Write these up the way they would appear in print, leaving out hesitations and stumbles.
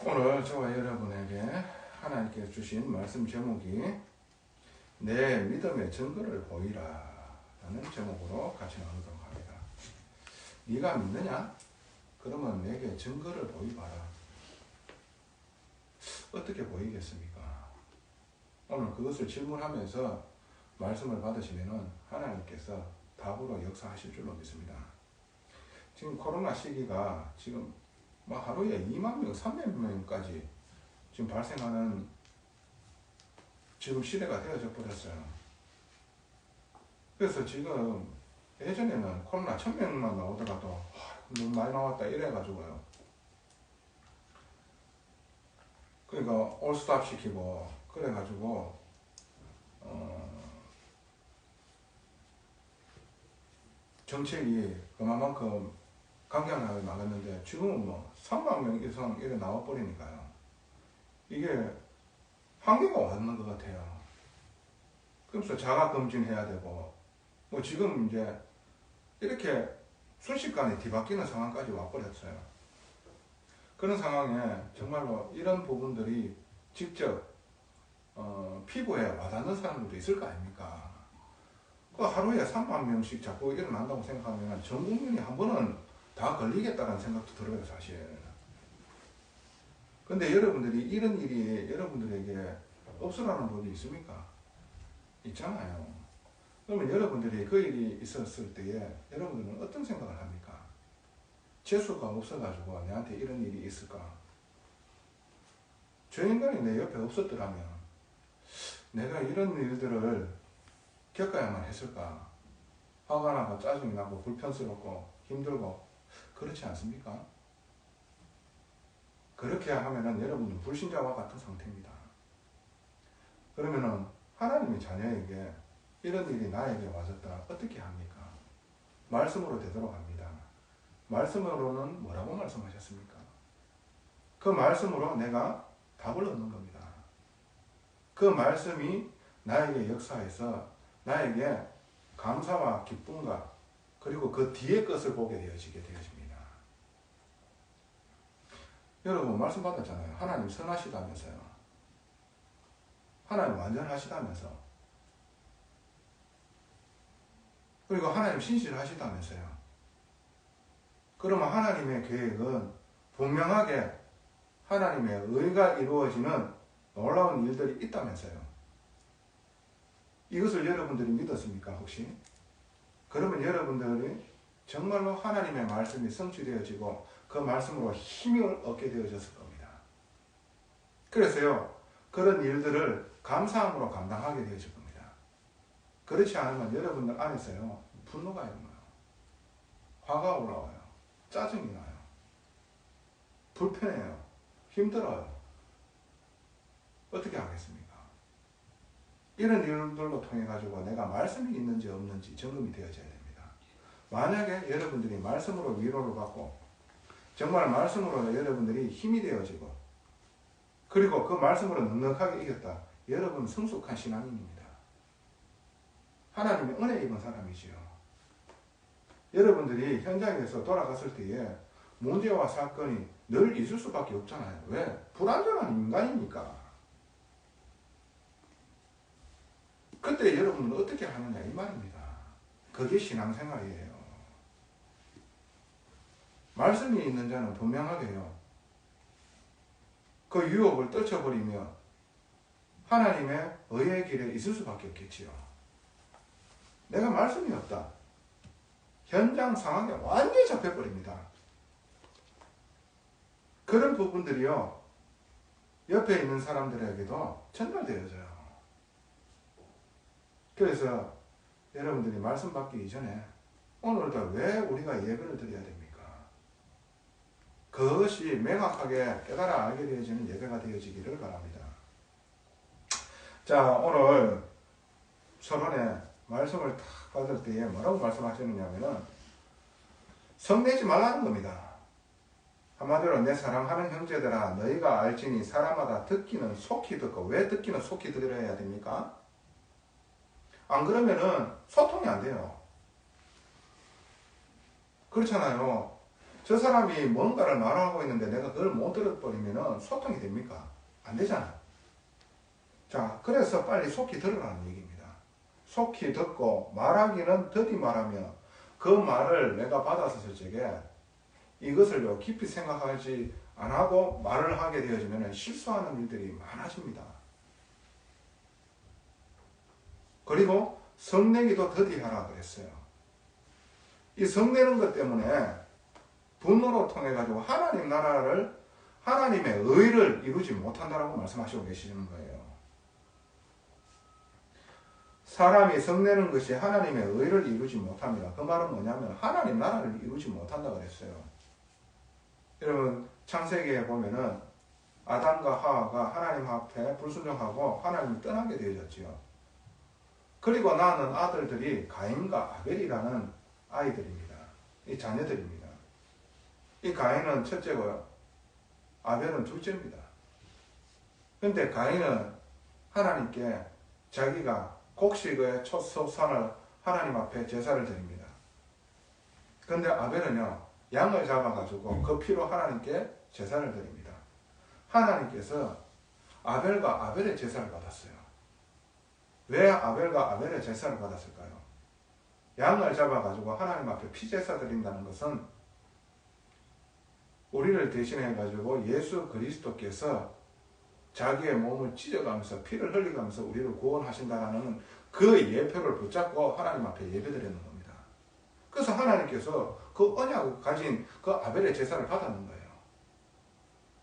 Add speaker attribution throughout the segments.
Speaker 1: 오늘 저와 여러분에게 하나님께 주신 말씀 제목이 내 믿음의 증거를 보이라 라는 제목으로 같이 나누도록 합니다. 네가 믿느냐? 그러면 내게 증거를 보이봐라. 어떻게 보이겠습니까? 오늘 그것을 질문하면서 말씀을 받으시면 하나님께서 답으로 역사하실 줄로 믿습니다. 지금 코로나 시기가 지금 하루에 2만 명, 300명까지 지금 발생하는 지금 시대가 되어져 버렸어요. 그래서 지금 예전에는 코로나 1000명만 나오더라도 너무 많이 나왔다 이래가지고요. 그러니까 올스탑 시키고 그래가지고 정책이 그만큼 강경하게 나갔는데 지금은 3만 명 이상 이래 나와버리니까요. 이게 한계가 왔는 것 같아요. 그래서 자가검진해야 되고 지금 이제 이렇게 순식간에 뒤바뀌는 상황까지 와버렸어요. 그런 상황에 정말로 이런 부분들이 직접 피부에 와닿는 사람들도 있을 거 아닙니까? 그 하루에 3만 명씩 자꾸 일어난다고 생각하면 전 국민이 한 번은 다 걸리겠다는 생각도 들어요, 사실. 근데 여러분들이 이런 일이 여러분들에게 없으라는 법이 있습니까? 있잖아요. 그러면 여러분들이 그 일이 있었을 때에 여러분들은 어떤 생각을 합니까? 재수가 없어가지고 내한테 이런 일이 있을까? 저 인간이 내 옆에 없었더라면 내가 이런 일들을 겪어야만 했을까? 화가 나고 짜증이 나고 불편스럽고 힘들고 그렇지 않습니까? 그렇게 하면은 여러분은 불신자와 같은 상태입니다. 그러면은 하나님의 자녀에게 이런 일이 나에게 와졌다 어떻게 합니까? 말씀으로 되도록 합니다. 말씀으로는 뭐라고 말씀하셨습니까? 그 말씀으로 내가 답을 얻는 겁니다. 그 말씀이 나에게 역사해서 나에게 감사와 기쁨과 그리고 그 뒤의 것을 보게 되어지게 되어집니다. 여러분 말씀 받았잖아요. 하나님 선하시다면서요. 하나님 완전하시다면서. 그리고 하나님 신실하시다면서요. 그러면 하나님의 계획은 분명하게 하나님의 의가 이루어지는 놀라운 일들이 있다면서요. 이것을 여러분들이 믿었습니까 혹시? 그러면 여러분들이 정말로 하나님의 말씀이 성취되어지고 그 말씀으로 힘을 얻게 되어졌을 겁니다. 그래서요, 그런 일들을 감사함으로 감당하게 되어질 겁니다. 그렇지 않으면 여러분들 안에서요, 분노가 일어나요. 화가 올라와요. 짜증이 나요. 불편해요. 힘들어요. 어떻게 하겠습니까? 이런 일들로 통해 가지고 내가 말씀이 있는지 없는지 점검이 되어져야 됩니다. 만약에 여러분들이 말씀으로 위로를 받고 정말 말씀으로 여러분들이 힘이 되어지고 그리고 그 말씀으로 넉넉하게 이겼다. 여러분 성숙한 신앙인입니다. 하나님의 은혜 입은 사람이지요. 여러분들이 현장에서 돌아갔을 때에 문제와 사건이 늘 있을 수밖에 없잖아요. 왜? 불완전한 인간이니까. 그때 여러분은 어떻게 하느냐 이 말입니다. 그게 신앙생활이에요. 말씀이 있는 자는 분명하게요. 그 유혹을 떨쳐버리며 하나님의 의의 길에 있을 수밖에 없겠지요. 내가 말씀이 없다. 현장 상황에 완전히 잡혀버립니다. 그런 부분들이요. 옆에 있는 사람들에게도 전달되어져요. 그래서 여러분들이 말씀 받기 이전에 오늘도 왜 우리가 예배를 드려야 됩니까? 그것이 명확하게 깨달아 알게 되어지는 예배가 되어지기를 바랍니다. 자, 오늘 서론에 말씀을 딱 받을 때에 뭐라고 말씀하셨느냐면은 성내지 말라는 겁니다. 한마디로 내 사랑하는 형제들아 너희가 알지니 사람마다 듣기는 속히 듣고 왜 듣기는 속히 들어야 됩니까? 안 그러면은 소통이 안 돼요. 그렇잖아요. 저 사람이 뭔가를 말하고 있는데 내가 그걸 못 들어버리면 소통이 됩니까? 안 되잖아. 자, 그래서 빨리 속히 들으라는 얘기입니다. 속히 듣고 말하기는 더디 말하며 그 말을 내가 받았을 적에 이것을 깊이 생각하지 안 하고 말을 하게 되어지면 실수하는 일들이 많아집니다. 그리고 성내기도 더디하라 그랬어요. 이 성내는 것 때문에 분노로 통해 가지고 하나님 나라를, 하나님의 의를 이루지 못한다라고 말씀하시고 계시는 거예요. 사람이 성내는 것이 하나님의 의를 이루지 못합니다. 그 말은 뭐냐면 하나님 나라를 이루지 못한다 그랬어요. 여러분 창세기에 보면은 아담과 하와가 하나님 앞에 불순종하고 하나님을 떠나게 되어졌지요. 그리고 낳는 아들들이 가인과 아벨이라는 아이들입니다. 이 자녀들입니다. 이 가인은 첫째고요. 아벨은 둘째입니다. 그런데 가인은 하나님께 자기가 곡식의 첫 소산을 하나님 앞에 제사를 드립니다. 그런데 아벨은요, 양을 잡아가지고 그 피로 하나님께 제사를 드립니다. 하나님께서 아벨과 아벨의 제사를 받았어요. 왜 아벨과 아벨의 제사를 받았을까요? 양을 잡아가지고 하나님 앞에 피제사 드린다는 것은 우리를 대신해가지고 예수 그리스도께서 자기의 몸을 찢어가면서 피를 흘리면서 우리를 구원하신다는 그 예표를 붙잡고 하나님 앞에 예배드리는 겁니다. 그래서 하나님께서 그 언약을 가진 그 아벨의 제사를 받았는 거예요.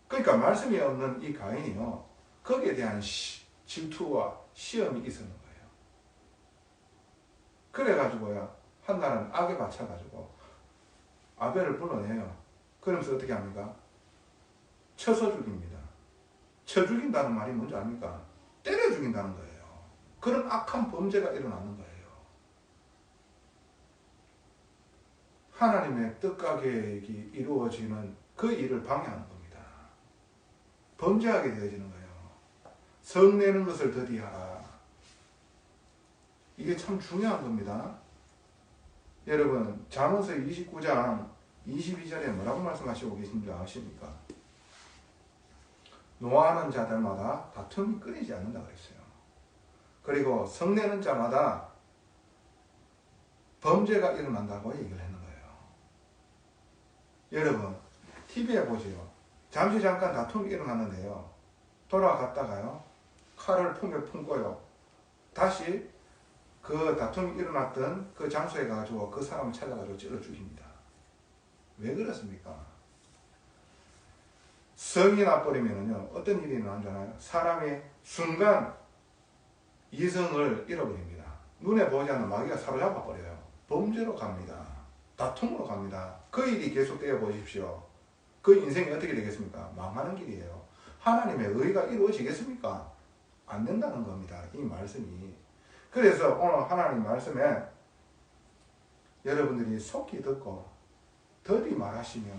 Speaker 1: 그러니까 말씀이 없는 이 가인이요, 거기에 대한 질투와 시험이 있었는 거예요. 그래가지고요, 한날은 악에 맞춰가지고 아벨을 불러내요. 그러면서 어떻게 합니까? 쳐서 죽입니다. 쳐 죽인다는 말이 뭔지 압니까? 때려 죽인다는 거예요. 그런 악한 범죄가 일어나는 거예요. 하나님의 뜻과 계획이 이루어지는 그 일을 방해하는 겁니다. 범죄하게 되어지는 거예요. 성내는 것을 더디하라. 이게 참 중요한 겁니다. 여러분 잠언서 29장 22절에 뭐라고 말씀하시고 계신지 아십니까? 노하는 자들마다 다툼이 끊이지 않는다 그랬어요. 그리고 성내는 자마다 범죄가 일어난다고 얘기를 했는 거예요. 여러분 TV에 보세요. 잠시 잠깐 다툼이 일어났는데요, 돌아갔다가요 칼을 품에 품고요 다시 그 다툼이 일어났던 그 장소에 가지고 그 사람을 찾아가지고 찔러 죽입니다. 왜 그렇습니까? 성이 나버리면요 어떤 일이 일어나는 줄 알아요? 사람이 순간 이성을 잃어버립니다. 눈에 보지 않는 마귀가 사로잡아 버려요. 범죄로 갑니다. 다툼으로 갑니다. 그 일이 계속되어 보십시오. 그 인생이 어떻게 되겠습니까? 망하는 길이에요. 하나님의 의가 이루어지겠습니까? 안 된다는 겁니다. 이 말씀이. 그래서 오늘 하나님 말씀에 여러분들이 속히 듣고 더디 말하시며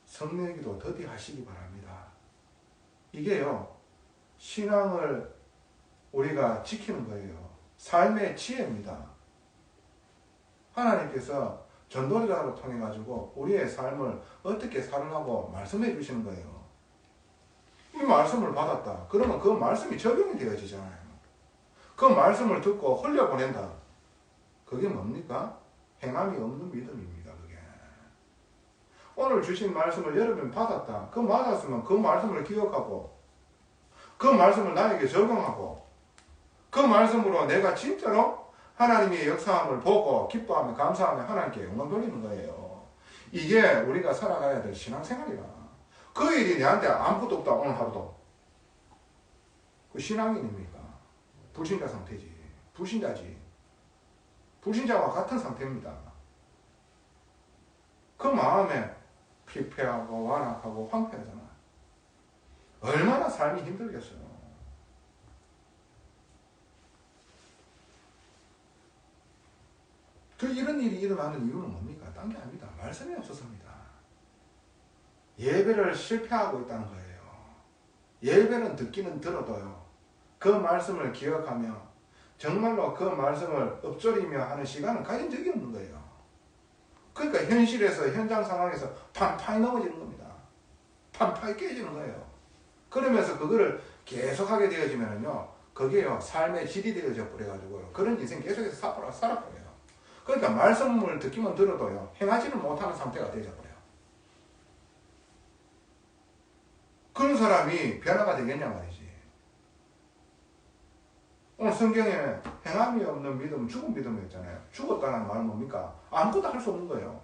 Speaker 1: 성내기도 더디 하시기 바랍니다. 이게요 신앙을 우리가 지키는 거예요. 삶의 지혜입니다. 하나님께서 전도자를 통해 가지고 우리의 삶을 어떻게 살라고 말씀해 주시는 거예요. 이 말씀을 받았다. 그러면 그 말씀이 적용이 되어지잖아요. 그 말씀을 듣고 흘려보낸다. 그게 뭡니까? 행함이 없는 믿음입니다. 그게. 오늘 주신 말씀을 여러분 받았다. 그 맞았으면 그 말씀을 기억하고 그 말씀을 나에게 적용하고 그 말씀으로 내가 진짜로 하나님의 역사함을 보고 기뻐하며 감사하며 하나님께 영광 돌리는 거예요. 이게 우리가 살아가야 될 신앙생활이라. 그 일이 내한테 아무것도 없다 오늘 하루도. 그 신앙인입니까? 불신자 상태지. 불신자지. 불신자와 같은 상태입니다. 그 마음에 피폐하고 완악하고 황폐하잖아. 얼마나 삶이 힘들겠어요. 그 이런 일이 일어나는 이유는 뭡니까? 딴 게 아닙니다. 말씀이 없어서입니다. 예배를 실패하고 있다는 거예요. 예배는 듣기는 들어도요, 그 말씀을 기억하며 정말로 그 말씀을 읊조리며 하는 시간을 가진 적이 없는 거예요. 그러니까 현실에서 현장 상황에서 판판이 넘어지는 겁니다. 판판이 깨지는 거예요. 그러면서 그거를 계속하게 되어지면은요, 그게요 삶의 질이 되어져 버려가지고요, 그런 인생 계속해서 살아버려요. 그러니까 말씀을 듣기만 들어도요 행하지는 못하는 상태가 되어져 버려요. 그런 사람이 변화가 되겠냐 말이지. 오늘 성경에 행함이 없는 믿음은 죽은 믿음이었잖아요. 죽었다는 말은 뭡니까? 아무것도 할 수 없는 거예요.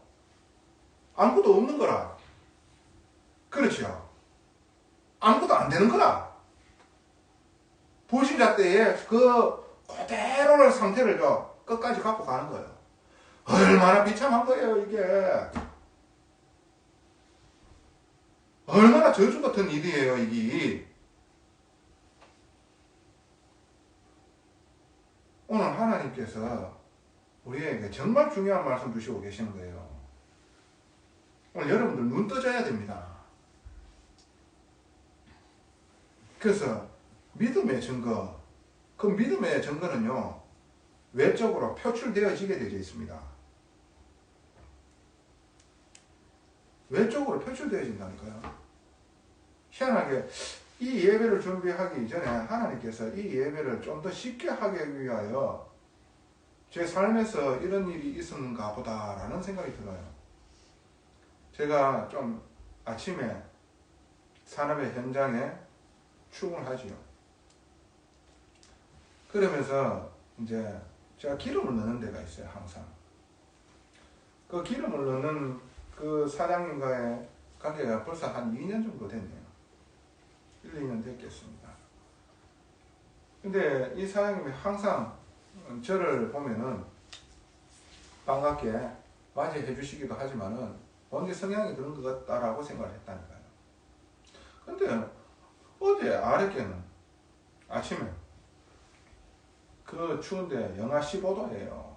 Speaker 1: 아무것도 없는 거라. 그렇죠. 아무것도 안 되는 거라. 불신자 때에 그 그대로의 상태를 끝까지 갖고 가는 거예요. 얼마나 비참한 거예요, 이게. 얼마나 저주 같은 일이에요, 이게. 오늘 하나님께서 우리에게 정말 중요한 말씀 주시고 계시는 거예요. 오늘 여러분들 눈 떠져야 됩니다. 그래서 믿음의 증거, 그 믿음의 증거는요, 외적으로 표출되어지게 되어 있습니다. 외적으로 표출되어진다니까요. 희한하게 이 예배를 준비하기 전에 하나님께서 이 예배를 좀 더 쉽게 하기 위하여 제 삶에서 이런 일이 있었는가 보다라는 생각이 들어요. 제가 좀 아침에 산업의 현장에 출근하지요. 그러면서 이제 제가 기름을 넣는 데가 있어요, 항상. 그 기름을 넣는 그 사장님과의 관계가 벌써 한 2년 정도 됐네요. 1, 2년 됐겠습니다. 근데 이 사장님이 항상 저를 보면은 반갑게 맞이해 주시기도 하지만은 본인 성향이 그런 것 같다라고 생각을 했다니까요. 근데 어제 아랫께는 아침에 그 추운데 영하 15도예요.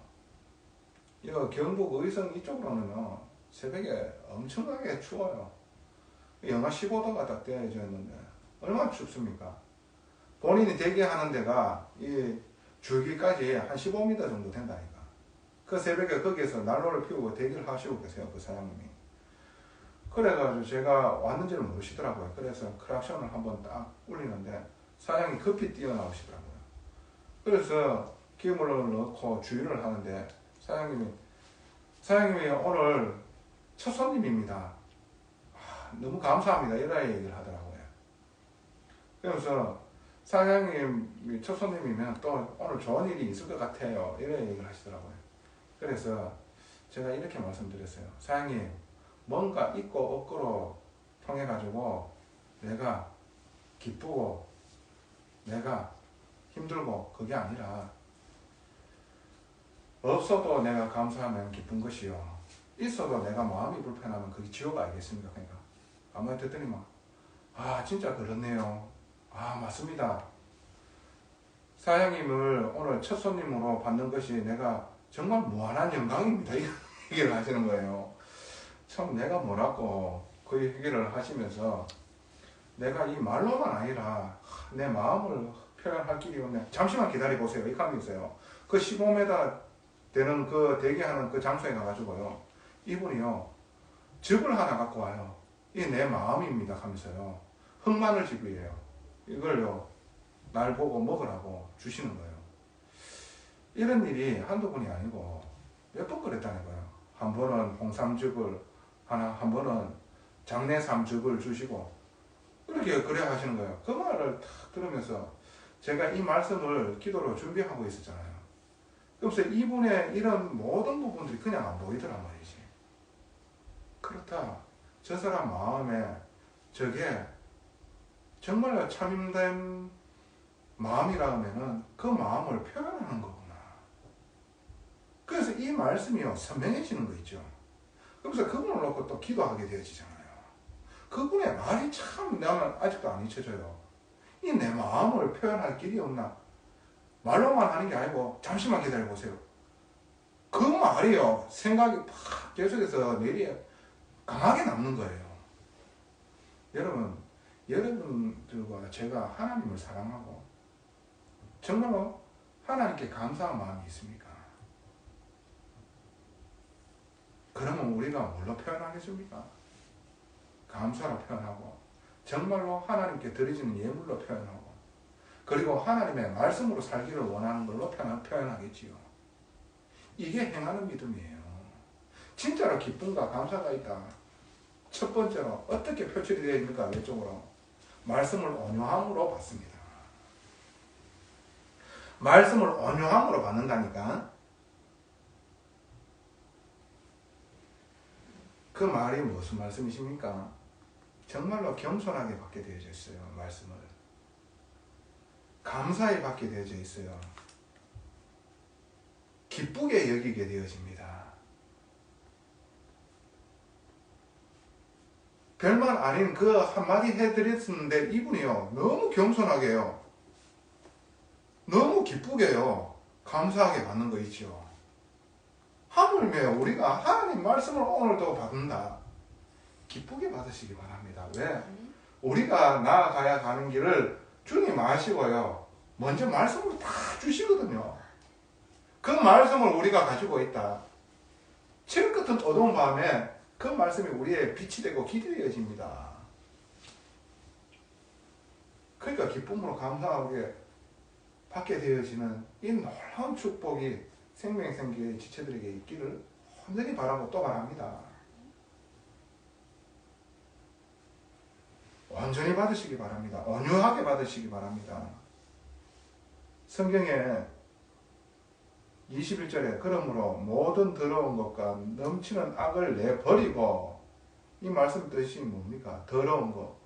Speaker 1: 이거 경북 의성 이쪽으로는요 새벽에 엄청나게 추워요. 영하 15도가 딱 되어져 있는데 얼마나 춥습니까? 본인이 대기하는 데가 이 줄기까지 한 15m 정도 된다니까. 그 새벽에 거기에서 난로를 피우고 대기를 하시고 계세요, 그 사장님이. 그래가지고 제가 왔는지를 모르시더라고요. 그래서 크락션을 한번 딱 울리는데 사장님이 급히 뛰어나오시더라고요. 그래서 기름을 넣고 주유를 하는데 사장님이 오늘 첫 손님입니다. 너무 감사합니다. 이런 얘기를 하더라고요. 그래서 사장님이 첫 손님이면 또 오늘 좋은 일이 있을 것 같아요. 이런 얘기를 하시더라고요. 그래서 제가 이렇게 말씀드렸어요. 사장님, 뭔가 있고 없고로 통해 가지고 내가 기쁘고 내가 힘들고 그게 아니라 없어도 내가 감사하면 기쁜 것이요, 있어도 내가 마음이 불편하면 그게 지옥 아니겠습니까? 그러니까 가만히 듣더니 진짜 그렇네요. 맞습니다. 사장님을 오늘 첫 손님으로 받는 것이 내가 정말 무한한 영광입니다. 이 얘기를 하시는 거예요. 참 내가 뭐라고 그 얘기를 하시면서 내가 이 말로만 아니라 내 마음을 표현할 길이 없네. 잠시만 기다려보세요. 이 감이 있어요. 그 15m 되는 그 대기하는 그 장소에 가가지고요, 이분이요 즙을 하나 갖고 와요. 이게 내 마음입니다 하면서요 흑마늘 즙이에요. 이걸요 날 보고 먹으라고 주시는 거예요. 이런 일이 한두 번이 아니고 몇 번 그랬다는 거예요. 한 번은 홍삼즙을 한 번은 장내삼즙을 주시고 이렇게 그래 하시는 거예요. 그 말을 딱 들으면서 제가 이 말씀을 기도로 준비하고 있었잖아요. 그래서 이분의 이런 모든 부분들이 그냥 안 보이더란 말이지. 그렇다. 저 사람 마음에 저게 정말 참된 마음이라 하면은 그 마음을 표현하는 거구나. 그래서 이 말씀이요 선명해지는 거 있죠. 그래서 그분을 놓고 또 기도하게 되어지잖아요. 그분의 말이 참 나는 아직도 안 잊혀져요. 이 내 마음을 표현할 길이 없나? 말로만 하는 게 아니고 잠시만 기다려보세요. 그 말이요 생각이 팍 계속해서 내리에 강하게 남는 거예요. 여러분들과 제가 하나님을 사랑하고 정말로 하나님께 감사한 마음이 있습니까? 그러면 우리가 뭘로 표현하겠습니까? 감사로 표현하고 정말로 하나님께 드려지는 예물로 표현하고 그리고 하나님의 말씀으로 살기를 원하는 걸로 표현하겠지요. 이게 행하는 믿음이에요. 진짜로 기쁨과 감사가 있다. 첫 번째로 어떻게 표출이 되어 있는가 외적으로 말씀을 온유함으로 받습니다. 말씀을 온유함으로 받는다니까 그 말이 무슨 말씀이십니까? 정말로 겸손하게 받게 되어져 있어요. 말씀을 감사히 받게 되어져 있어요. 기쁘게 여기게 되어집니다. 별말 아닌 그 한마디 해드렸는데 이분이요 너무 겸손하게요 너무 기쁘게요 감사하게 받는 거 있죠. 하물며 우리가 하나님 말씀을 오늘도 받는다. 기쁘게 받으시기 바랍니다. 왜? 우리가 나아가야 가는 길을 주님 아시고요 먼저 말씀을 다 주시거든요. 그 말씀을 우리가 가지고 있다. 칠 끝은 어두운 밤에 그 말씀이 우리의 빛이 되고 길이 되어집니다. 그러니까 기쁨으로 감사하게 받게 되어지는 이 놀라운 축복이 생명생기의 지체들에게 있기를 온전히 바라고 또 바랍니다. 온전히 받으시기 바랍니다. 온유하게 받으시기 바랍니다. 성경에 21절에 그러므로 모든 더러운 것과 넘치는 악을 내버리고 이 말씀 뜻이 뭡니까? 더러운 것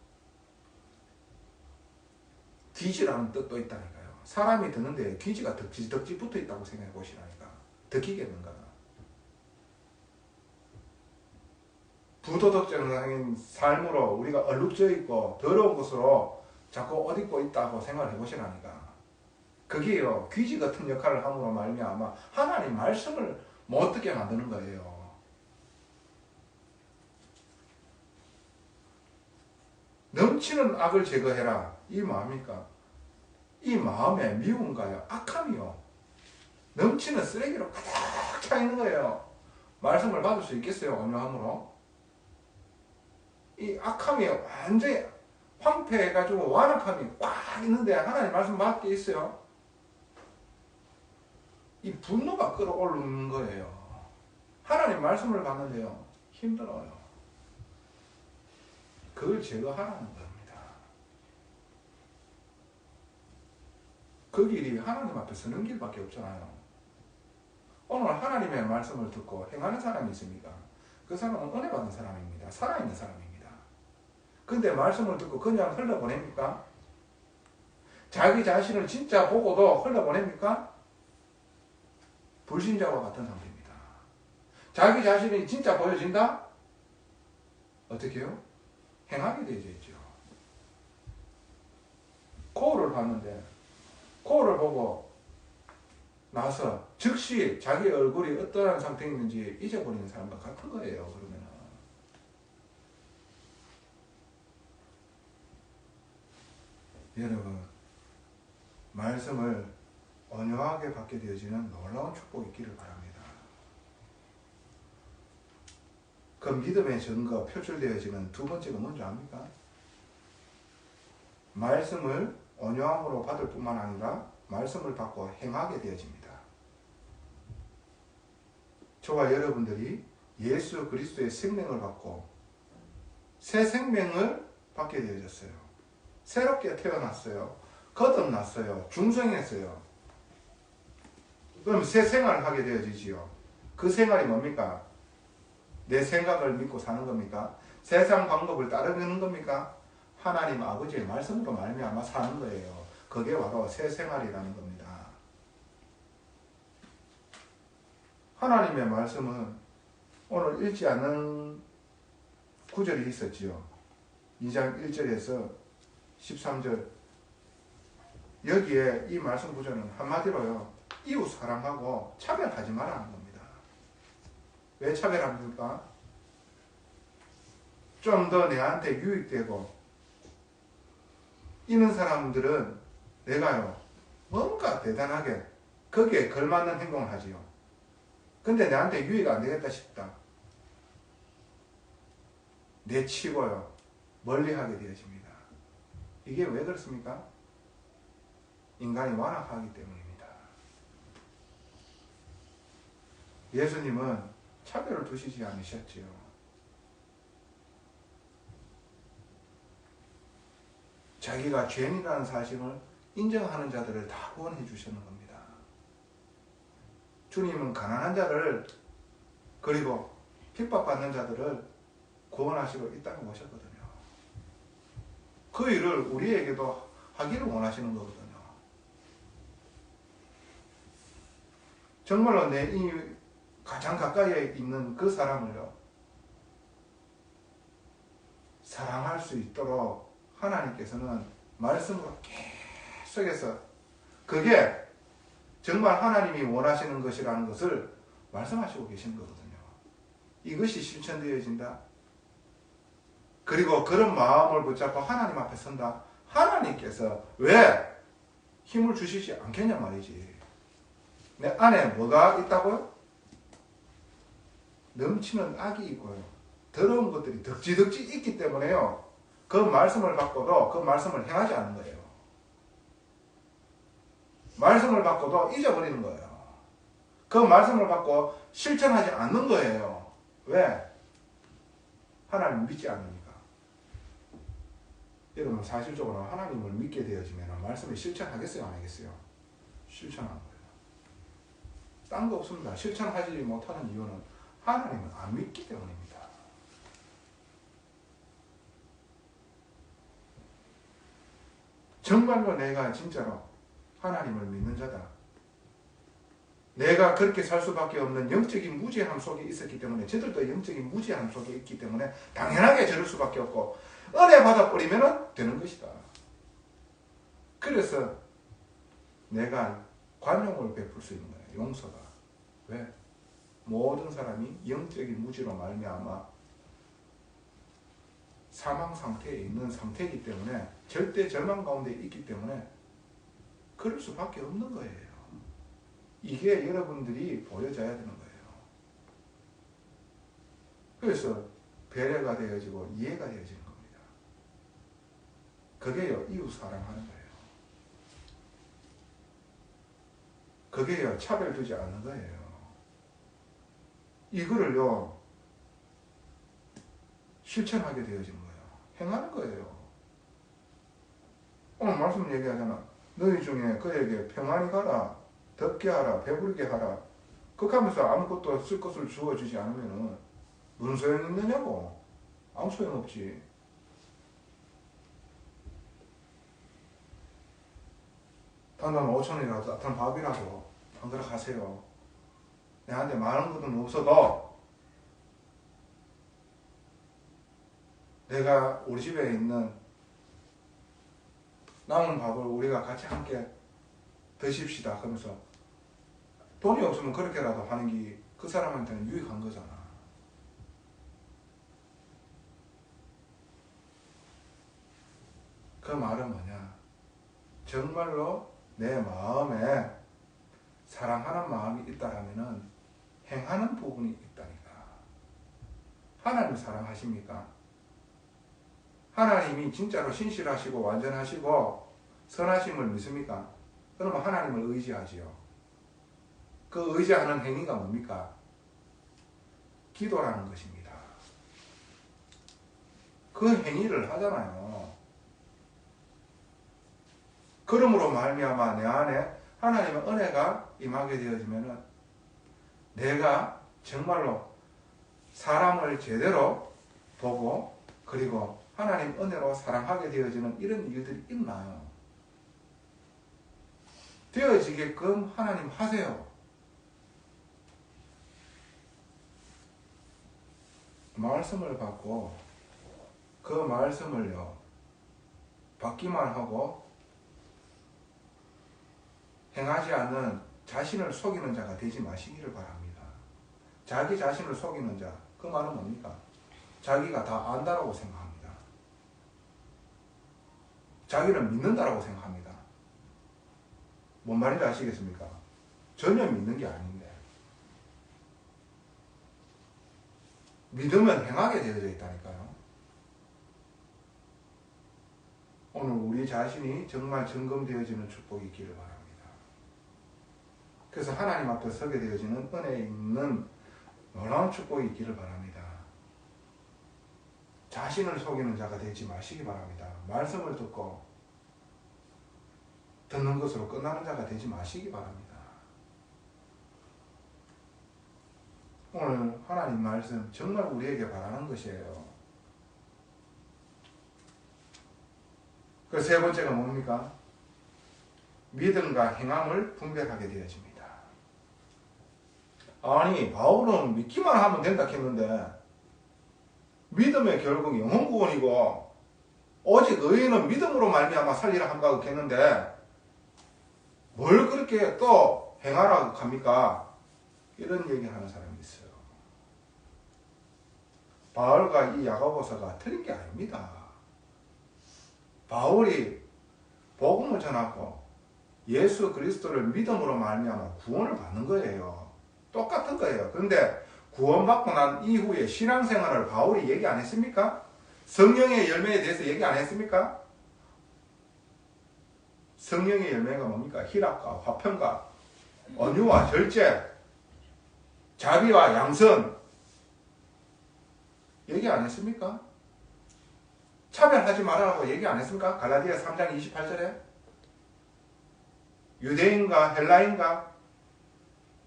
Speaker 1: 귀지라는 뜻도 있다니까요. 사람이 듣는데 귀지가 덕지 붙어 있다고 생각해 보시라니까. 듣기겠는가? 부도덕적인 삶으로 우리가 얼룩져 있고 더러운 것으로 자꾸 옷 입고 있다고 생각해 보시라니까. 그게요 귀지 같은 역할을 함으로 말미암아 하나님 말씀을 못 듣게 만드는 거예요. 넘치는 악을 제거해라. 이 마음입니까? 이 마음에 미움과요 악함이요 넘치는 쓰레기로 가득 차 있는 거예요. 말씀을 받을 수 있겠어요? 온유함으로? 이 악함이 완전히 황폐해가지고 완악함이 꽉 있는데 하나님 말씀 받게 있어요? 이 분노가 끌어오르는 거예요. 하나님 말씀을 받는데요 힘들어요. 그걸 제거하라는 겁니다. 그 길이 하나님 앞에 서는 길밖에 없잖아요. 오늘 하나님의 말씀을 듣고 행하는 사람이 있습니까? 그 사람은 은혜 받은 사람입니다. 살아있는 사람입니다. 근데 말씀을 듣고 그냥 흘러보냅니까? 자기 자신을 진짜 보고도 흘러보냅니까? 불신자와 같은 상태입니다. 자기 자신이 진짜 보여진다? 어떻게 해요? 행하게 되어져 있죠. 거울을 봤는데 거울을 보고 나서 즉시 자기 얼굴이 어떠한 상태에 있는지 잊어버리는 사람과 같은 거예요. 그러면은 여러분 말씀을 온유하게 받게 되어지는 놀라운 축복이 있기를 바랍니다. 그 믿음의 증거 표출되어지는 두 번째가 뭔지 압니까? 말씀을 온유함으로 받을 뿐만 아니라 말씀을 받고 행하게 되어집니다. 저와 여러분들이 예수 그리스도의 생명을 받고 새 생명을 받게 되어졌어요. 새롭게 태어났어요. 거듭났어요. 중생했어요. 그럼 새 생활을 하게 되어지지요. 그 생활이 뭡니까? 내 생각을 믿고 사는 겁니까? 세상 방법을 따르는 겁니까? 하나님 아버지의 말씀으로 말미암아 사는 거예요. 그게 바로 새 생활이라는 겁니다. 하나님의 말씀은 오늘 읽지 않은 구절이 있었지요. 2장 1절에서 13절 여기에 이 말씀 구절은 한마디로요. 이웃 사랑하고 차별하지 말라는 겁니다. 왜 차별합니까? 좀 더 내한테 유익되고 이런 사람들은 내가요 뭔가 대단하게 거기에 걸맞는 행동을 하지요. 근데 내한테 유익 안 되겠다 싶다. 내치고요 멀리하게 되어집니다. 이게 왜 그렇습니까? 인간이 완악하기 때문입니다. 예수님은 차별을 두시지 않으셨지요. 자기가 죄인이라는 사실을 인정하는 자들을 다 구원해 주시는 겁니다. 주님은 가난한 자를 그리고 핍박받는 자들을 구원하시러 이 땅에 오셨거든요. 그 일을 우리에게도 하기를 원하시는 거거든요. 정말로 내 이 가장 가까이에 있는 그 사람을요 사랑할 수 있도록 하나님께서는 말씀으로 계속해서 그게 정말 하나님이 원하시는 것이라는 것을 말씀하시고 계시는 거거든요. 이것이 실천되어진다. 그리고 그런 마음을 붙잡고 하나님 앞에 선다. 하나님께서 왜 힘을 주시지 않겠냐 말이지. 내 안에 뭐가 있다고요? 넘치는 악이 있고요. 더러운 것들이 덕지덕지 있기 때문에요. 그 말씀을 받고도 그 말씀을 행하지 않는 거예요. 말씀을 받고도 잊어버리는 거예요. 그 말씀을 받고 실천하지 않는 거예요. 왜? 하나님 믿지 않으니까. 여러분 사실적으로 하나님을 믿게 되어지면 말씀을 실천하겠어요? 안 하겠어요? 실천하는 거예요. 딴 거 없습니다. 실천하지 못하는 이유는 하나님을 안 믿기 때문입니다. 정말로 내가 진짜로 하나님을 믿는 자다. 내가 그렇게 살 수밖에 없는 영적인 무지함 속에 있었기 때문에 저들도 영적인 무지함 속에 있기 때문에 당연하게 저럴 수밖에 없고 은혜 받아버리면 되는 것이다. 그래서 내가 관용을 베풀 수 있는 거예요. 용서가. 왜? 모든 사람이 영적인 무지로 말미암아 사망 상태에 있는 상태이기 때문에 절대 절망 가운데 있기 때문에 그럴 수밖에 없는 거예요. 이게 여러분들이 보여져야 되는 거예요. 그래서 배려가 되어지고 이해가 되어지는 겁니다. 그게요 이웃 사랑하는 거예요. 그게요 차별 두지 않는 거예요. 이거를요 실천하게 되어지는 거예요. 행하는 거예요. 오늘 말씀 얘기하잖아. 너희 중에 그에게 평안히 가라, 덥게 하라, 배부르게 하라. 그렇게 하면서 아무것도 쓸 것을 주어주지 않으면 무슨 소용이 있느냐고. 아무 소용없지. 단돈 5천원이라도 따뜻한 밥이라도 만들어 가세요. 내한테 많은 것은 없어도 내가 우리 집에 있는 남은 밥을 우리가 같이 함께 드십시다 하면서 돈이 없으면 그렇게라도 하는 게 그 사람한테는 유익한 거잖아. 그 말은 뭐냐? 정말로 내 마음에 사랑하는 마음이 있다라면은 행하는 부분이 있다니까. 하나님 사랑하십니까? 하나님이 진짜로 신실하시고 완전하시고 선하심을 믿습니까? 그러면 하나님을 의지하지요. 그 의지하는 행위가 뭡니까? 기도라는 것입니다. 그 행위를 하잖아요. 그러므로 말미암아 내 안에 하나님의 은혜가 임하게 되어지면은 내가 정말로 사람을 제대로 보고 그리고 하나님 은혜로 사랑하게 되어지는 이런 일들이 있나요? 되어지게끔 하나님 하세요. 말씀을 받고 그 말씀을요 받기만 하고 행하지 않는 자신을 속이는 자가 되지 마시기를 바랍니다. 자기 자신을 속이는 자, 그 말은 뭡니까? 자기가 다 안다라고 생각합니다. 자기를 믿는다라고 생각합니다. 뭔 말인지 아시겠습니까? 전혀 믿는 게 아닌데 믿으면 행하게 되어져 있다니까요. 오늘 우리 자신이 정말 점검되어지는 축복이 있기를 바랍니다. 그래서 하나님 앞에 서게 되어지는 은혜에 있는 놀라운 축복이 있기를 바랍니다. 자신을 속이는 자가 되지 마시기 바랍니다. 말씀을 듣고 듣는 것으로 끝나는 자가 되지 마시기 바랍니다. 오늘 하나님 말씀 정말 우리에게 바라는 것이에요. 그 세 번째가 뭡니까? 믿음과 행함을 분별하게 되어집니다. 아니, 바울은 믿기만 하면 된다 했는데 믿음의 결국 영혼 구원이고 오직 의인은 믿음으로 말미암아 살리라 한다고 했는데 뭘 그렇게 또 행하라고 합니까? 이런 얘기하는 사람이 있어요. 바울과 이 야고보서가 틀린 게 아닙니다. 바울이 복음을 전하고 예수 그리스도를 믿음으로 말미암아 구원을 받는 거예요. 똑같은 거예요. 그런데 구원받고 난 이후에 신앙생활을 바울이 얘기 안 했습니까? 성령의 열매에 대해서 얘기 안 했습니까? 성령의 열매가 뭡니까? 희락과 화평과 온유와 절제, 자비와 양선 얘기 안 했습니까? 차별하지 말라고 얘기 안 했습니까? 갈라디아 3장 28절에 유대인과 헬라인과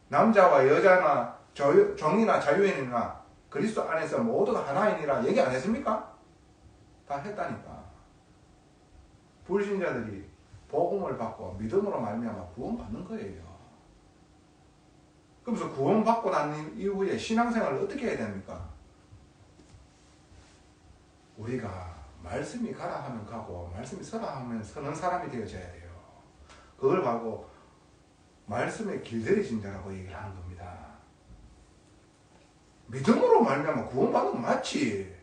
Speaker 1: 남자와 여자나 종이나 자유인이나 그리스도 안에서 모두가 하나이니라 얘기 안 했습니까? 다 했다니까. 불신자들이 복음을 받고 믿음으로 말미암아 구원받는 거예요. 그러면서 구원받고 난 이후에 신앙생활을 어떻게 해야 됩니까? 우리가 말씀이 가라 하면 가고 말씀이 서라 하면 서는 사람이 되어져야 돼요. 그걸 가고 말씀에 길들여진 자라고 얘기를 하는 겁니다. 믿음으로 말미암아 구원받는 건 맞지.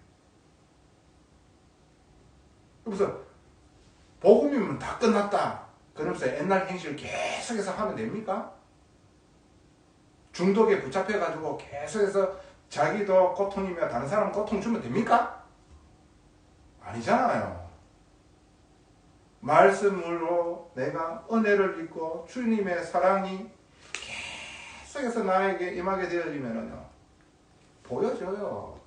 Speaker 1: 그래서 복음이면 다 끝났다. 그러면서 옛날 행실을 계속해서 하면 됩니까? 중독에 붙잡혀가지고 계속해서 자기도 고통이며 다른 사람 고통 주면 됩니까? 아니잖아요. 말씀으로 내가 은혜를 입고 주님의 사랑이 계속해서 나에게 임하게 되어지면요 보여져요.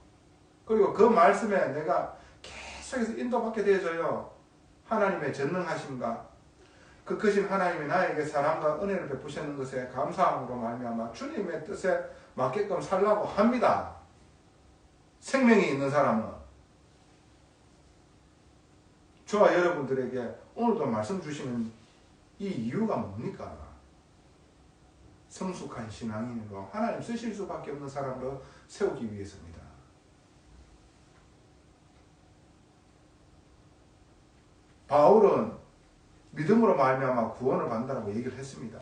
Speaker 1: 그리고 그 말씀에 내가 계속해서 인도받게 되어져요. 하나님의 전능하심과 그 크신 하나님이 나에게 사랑과 은혜를 베푸시는 것에 감사함으로 말미암아 주님의 뜻에 맞게끔 살라고 합니다. 생명이 있는 사람은. 저와 여러분들에게 오늘도 말씀 주시는 이 이유가 뭡니까? 성숙한 신앙인으로 하나님 쓰실 수밖에 없는 사람으로 세우기 위해서입니다. 바울은 믿음으로 말미암아 구원을 받는다고 얘기를 했습니다.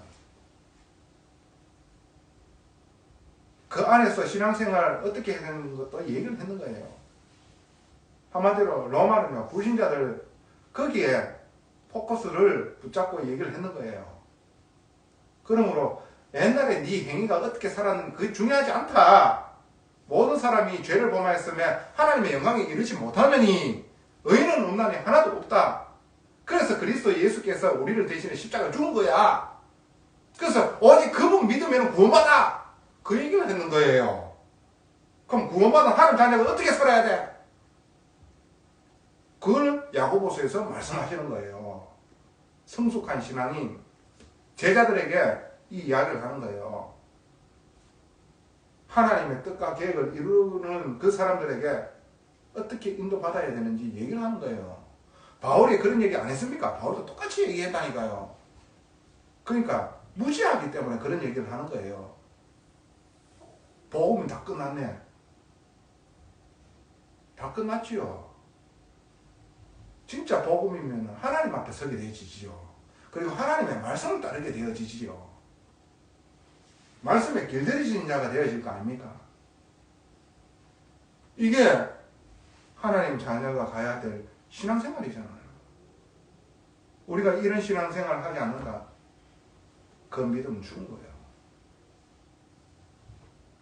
Speaker 1: 그 안에서 신앙생활 어떻게 해야 되는 것도 얘기를 했는 거예요. 한마디로 로마는요 불신자들 거기에 포커스를 붙잡고 얘기를 했는 거예요. 그러므로 옛날에 네 행위가 어떻게 살았는지 그게 중요하지 않다. 모든 사람이 죄를 범하였으면 하나님의 영광에 이르지 못하느니 의인은 없나니 하나도 없다. 그래서 그리스도 예수께서 우리를 대신해 십자가를 죽은 거야. 그래서 오직 그분 믿으면 구원받아. 그 얘기를 했는 거예요. 그럼 구원받은 하나님 자녀가 어떻게 살아야 돼? 그걸 야고보서에서 말씀하시는 거예요. 성숙한 신앙인 제자들에게 이 이야기를 하는 거예요. 하나님의 뜻과 계획을 이루는 그 사람들에게 어떻게 인도받아야 되는지 얘기를 하는 거예요. 바울이 그런 얘기 안 했습니까? 바울도 똑같이 얘기했다니까요. 그러니까 무지하기 때문에 그런 얘기를 하는 거예요. 복음이 다 끝났네. 다 끝났지요. 진짜 복음이면 하나님 앞에 서게 되어지지요. 그리고 하나님의 말씀을 따르게 되어지지요. 말씀에 길들여진 자가 되어질 거 아닙니까? 이게 하나님 자녀가 가야 될 신앙생활이잖아요. 우리가 이런 신앙생활을 하지 않는다. 그 믿음은 죽은 거예요.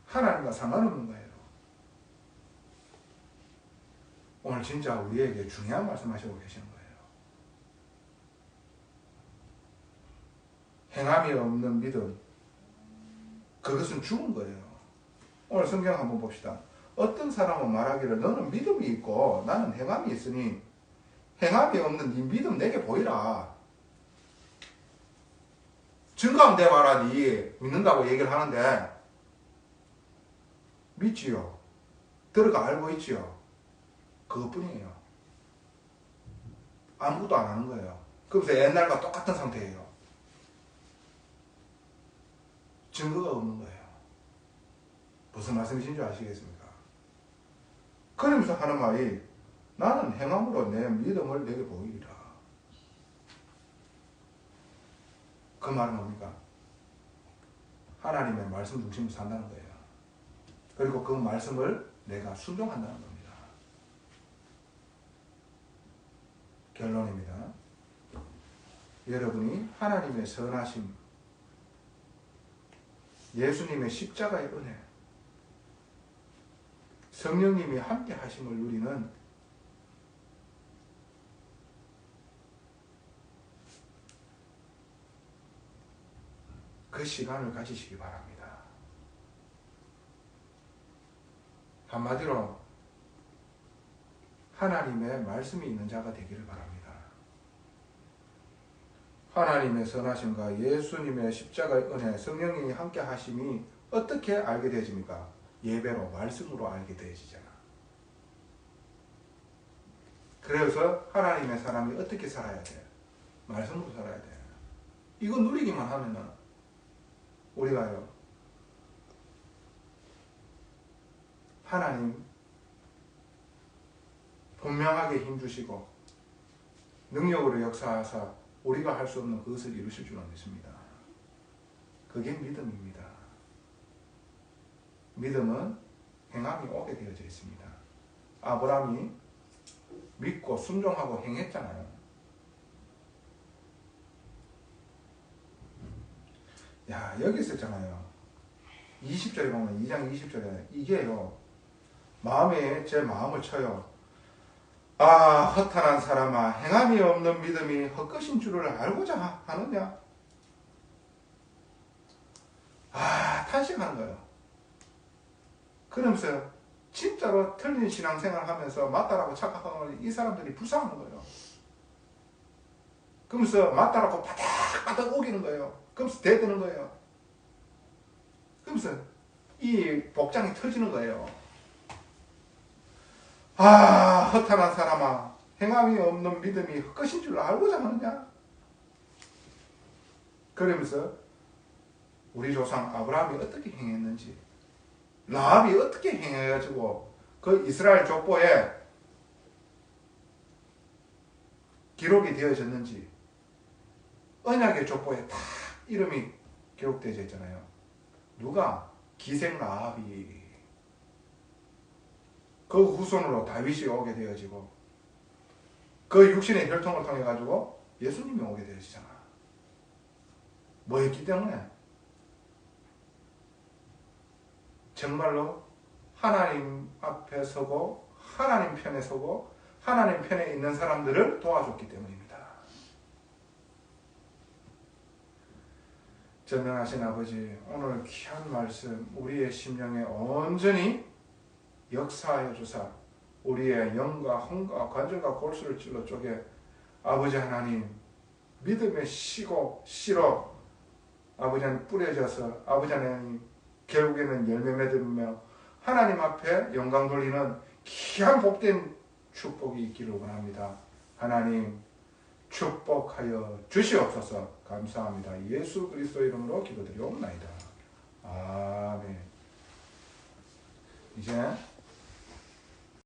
Speaker 1: 하나님과 상관없는 거예요. 오늘 진짜 우리에게 중요한 말씀 하시고 계시는 거예요. 행함이 없는 믿음, 그것은 죽은 거예요. 오늘 성경 한번 봅시다. 어떤 사람은 말하기를 너는 믿음이 있고 나는 행함이 있으니 행함이 없는 네 믿음 내게 보이라. 증거하면 대봐라. 네 믿는다고 얘기를 하는데 믿지요. 들어가 알고 있지요. 그것뿐이에요. 아무것도 안 하는 거예요. 그래서 옛날과 똑같은 상태예요. 증거가 없는 거예요. 무슨 말씀이신 줄 아시겠습니까? 그러면서 하는 말이 나는 행함으로 내 믿음을 내게 보이리라. 그 말은 뭡니까? 하나님의 말씀 중심으로 산다는 거예요. 그리고 그 말씀을 내가 순종한다는 겁니다. 결론입니다. 여러분이 하나님의 선하심, 예수님의 십자가의 은혜, 성령님이 함께 하심을 누리는 그 시간을 가지시기 바랍니다. 한마디로 하나님의 말씀이 있는 자가 되기를 바랍니다. 하나님의 선하심과 예수님의 십자가의 은혜, 성령님이 함께 하심이 어떻게 알게 되어집니까? 예배로, 말씀으로 알게 되어지잖아. 그래서 하나님의 사람이 어떻게 살아야 돼? 말씀으로 살아야 돼. 이거 누리기만 하면은 우리가요, 하나님 분명하게 힘주시고 능력으로 역사하사 우리가 할 수 없는 그것을 이루실 줄은 믿습니다. 그게 믿음입니다. 믿음은 행함이 오게 되어져 있습니다. 아브라함이 믿고 순종하고 행했잖아요. 야, 여기 있었잖아요. 20절에 보면 2장 20절에 이게요, 제 마음을 쳐요. 아, 허탄한 사람아, 행함이 없는 믿음이 헛것인 줄을 알고자 하느냐? 아, 탄식하는 거예요. 그러면서 진짜로 틀린 신앙생활 하면서 맞다라고 착각하는 이 사람들이 불쌍한 거예요. 그러면서 맞다라고 바닥바닥 오기는 거예요. 그러면서 대드는 거예요. 그러면서 이 복장이 터지는 거예요. 아, 허탄한 사람아, 행함이 없는 믿음이 헛것인 줄 알고자 하느냐? 그러면서 우리 조상 아브라함이 어떻게 행했는지, 라합이 어떻게 행해가지고 그 이스라엘 족보에 기록이 되어졌는지, 언약의 족보에 다 이름이 기록되어 있잖아요. 누가? 기생 라합이. 그 후손으로 다윗이 오게 되어지고, 그 육신의 혈통을 통해 가지고 예수님이 오게 되어지잖아. 뭐 했기 때문에? 정말로 하나님 앞에 서고 하나님 편에 서고 하나님 편에 있는 사람들을 도와줬기 때문입니다. 전능하신 아버지, 오늘 귀한 말씀 우리의 심령에 온전히 역사하여 주사 우리의 영과 혼과 관절과 골수를 찔러 쪼개 아버지 하나님 믿음의 씨고 씨로 아버지 하나님 뿌려져서 아버지 하나님 결국에는 열매 맺으며 하나님 앞에 영광 돌리는 귀한 복된 축복이 있기를 원합니다. 하나님 축복하여 주시옵소서. 감사합니다. 예수 그리스도 이름으로 기도드리옵나이다. 아멘. 이제